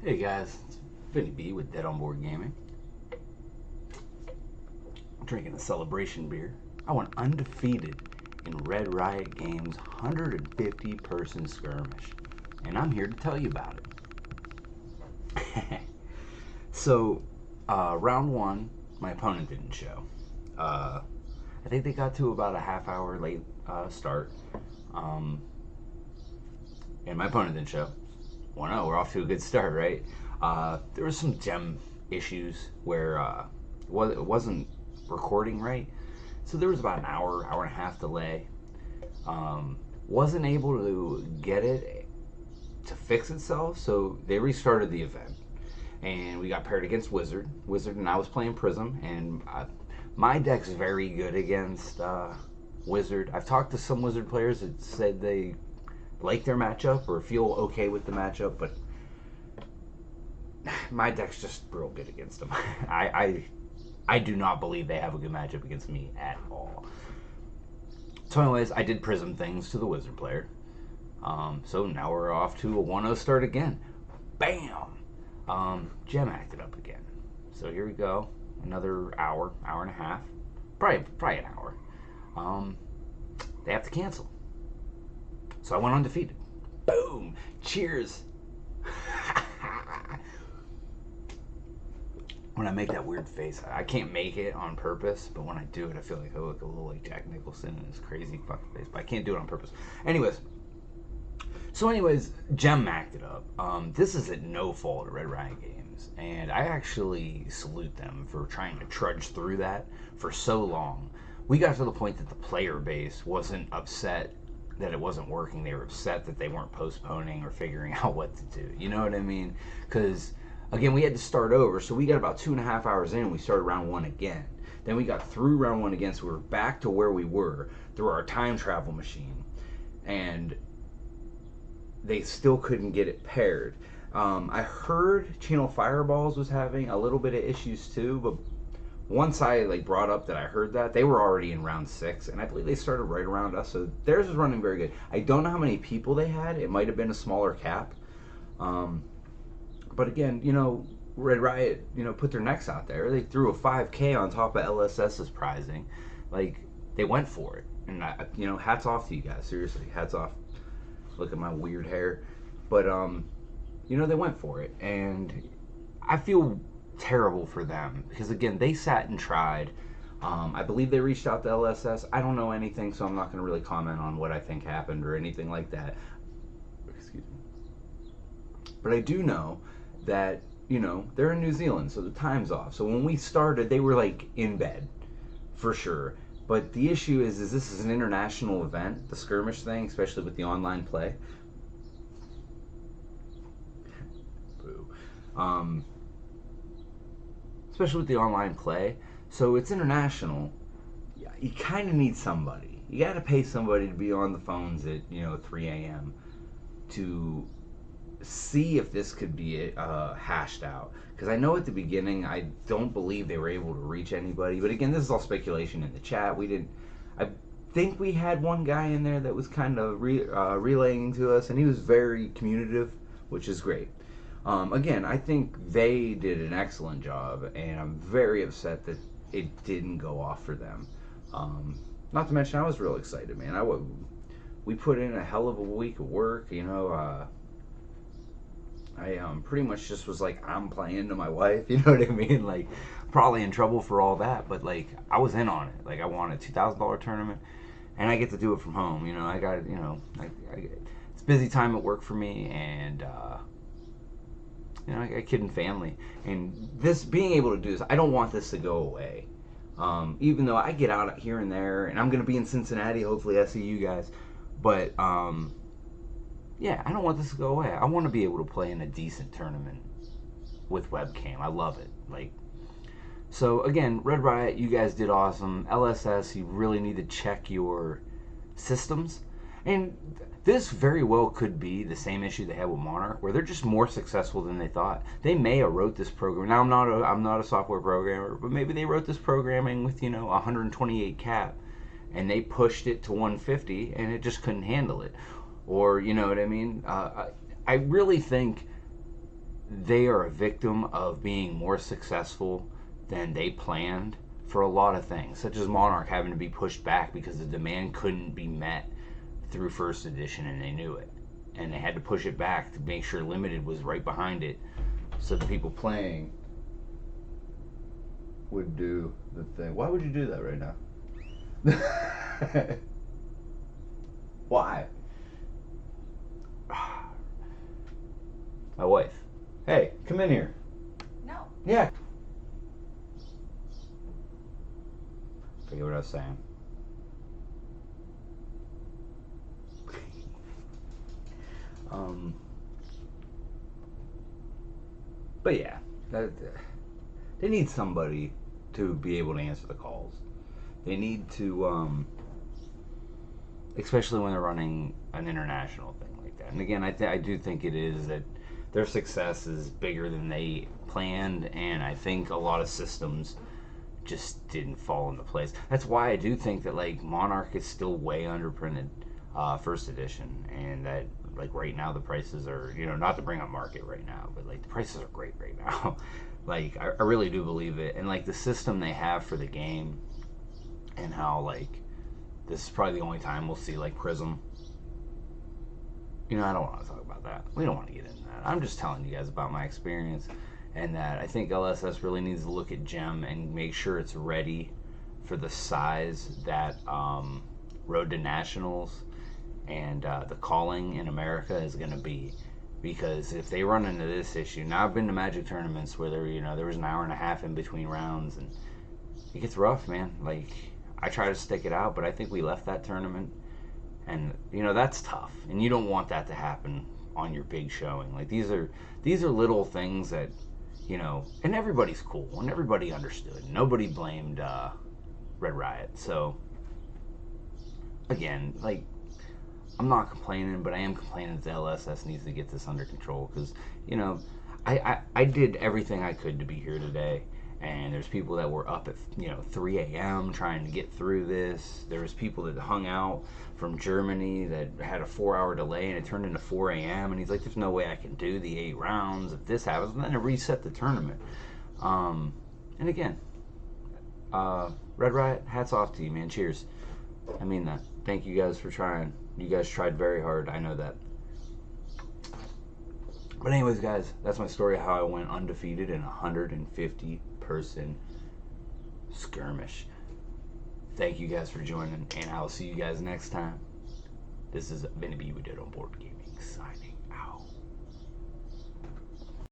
Hey guys, it's Vinny B with Dead on Board Gaming. I'm drinking a celebration beer. I went undefeated in Red Riot Games' 150 person skirmish, and I'm here to tell you about it. So, round one, my opponent didn't show. I think they got to about a half hour late start, um, and my opponent didn't show. 1-0, we're off to a good start, right? There was some gem issues where it wasn't recording right, so there was about an hour, hour and a half delay. Wasn't able to get it to fix itself, so they restarted the event, and we got paired against Wizard. Wizard and I was playing Prism, and my deck's very good against Wizard. I've talked to some Wizard players that said they like their matchup or feel okay with the matchup, but my deck's just real good against them. I do not believe they have a good matchup against me at all. So anyways, I did Prism things to the Wizard player. So now we're off to a 1-0 start again. Bam! Gem acted up again. So here we go. Another hour, hour and a half. Probably an hour. They have to cancel. So I went undefeated. Boom! Cheers! When I make that weird face, I can't make it on purpose, but when I do it, I feel like I look a little like Jack Nicholson in his crazy fucking face, but I can't do it on purpose. Anyways, Gem acted up. This is at no fault of Red Riot Games, and I actually salute them for trying to trudge through that for so long. We got to the point that the player base wasn't upset that it wasn't working. They were upset that they weren't postponing or figuring out what to do. You know what I mean? Because again, we had to start over, so we got about 2.5 hours in, we started round one again. Then we got through round one again, so we were back to where we were through our time travel machine, and they still couldn't get it paired. I heard Channel Fireballs was having a little bit of issues too, but once I brought up that I heard that, they were already in round 6, and I believe they started right around us, so theirs was running very good. I don't know how many people they had. It might have been a smaller cap. But again, Red Riot, put their necks out there. They threw a 5K on top of LSS's prizing. They went for it. And, hats off to you guys. Seriously, hats off. Look at my weird hair. But, they went for it. And I feel terrible for them. Because, again, they sat and tried. I believe they reached out to LSS. I don't know anything, so I'm not going to really comment on what I think happened or anything like that. Excuse me. But I do know that, they're in New Zealand, so the time's off. So when we started, they were in bed, for sure. But the issue is this is an international event, the skirmish thing, especially with the online play. Boo. Especially with the online play. So it's international. You kind of need somebody. You got to pay somebody to be on the phones at, 3 a.m. to see if this could be hashed out, because I know at the beginning I don't believe they were able to reach anybody, but again, this is all speculation in the chat. I think we had one guy in there that was kind of relaying to us, and he was very communicative, which is great. Again, I think they did an excellent job, and I'm very upset that it didn't go off for them. Not to mention, I was real excited, man. We put in a hell of a week of work, I pretty much just was I'm playing to my wife, you know what I mean? Probably in trouble for all that, but I was in on it. I won a $2,000 tournament, and I get to do it from home. I got it's busy time at work for me, and I got kid and family, and this being able to do this, I don't want this to go away. Even though I get out here and there, and I'm gonna be in Cincinnati. Hopefully, I see you guys, but yeah, I don't want this to go away. I want to be able to play in a decent tournament with webcam. I love it. So again, Red Riot, you guys did awesome. LSS, you really need to check your systems. And this very well could be the same issue they had with Monarch, where they're just more successful than they thought. They may have wrote this program. Now I'm not a software programmer, but maybe they wrote this programming with 128 cap, and they pushed it to 150, and it just couldn't handle it. Or, you know what I mean? I really think they are a victim of being more successful than they planned for a lot of things, such as Monarch having to be pushed back because the demand couldn't be met through first edition, and they knew it. And they had to push it back to make sure Limited was right behind it, so the people playing would do the thing. Why would you do that right now? Why? My wife. Hey, come in here. No. Yeah. Forget what I was saying. But yeah, they need somebody to be able to answer the calls. They need to, especially when they're running an international thing like that. And again, I do think it is that their success is bigger than they planned, and I think a lot of systems just didn't fall into place. That's why I do think that like Monarch is still way underprinted first edition, and that like right now the prices are, not to bring up market right now, but like the prices are great right now. Like I really do believe it, and like the system they have for the game, and how like this is probably the only time we'll see like Prism. I don't want to talk about that. We don't want to get into that. I'm just telling you guys about my experience, and that I think LSS really needs to look at Gem and make sure it's ready for the size that Road to Nationals and the calling in America is going to be. Because if they run into this issue, now I've been to Magic tournaments where there was an hour and a half in between rounds, and it gets rough, man. Like I try to stick it out, but I think we left that tournament, and that's tough, and you don't want that to happen on your big showing. Like these are little things that and everybody's cool and everybody understood. Nobody blamed Red Riot. So again, like I'm not complaining, but I am complaining that the LSS needs to get this under control, because I did everything I could to be here today, and there's people that were up at 3 a.m. trying to get through this. There was people that hung out from Germany that had a 4-hour delay, and it turned into 4 a.m. and he's like, there's no way I can do the 8 rounds if this happens, and then it reset the tournament. And again, Red Riot, hats off to you, man. Cheers. I mean that. Thank you guys for trying. You guys tried very hard. I know that. But anyways, guys, that's my story of how I went undefeated in a 150-person skirmish. Thank you guys for joining, and I'll see you guys next time. This has been a Be We Did on Board Gaming.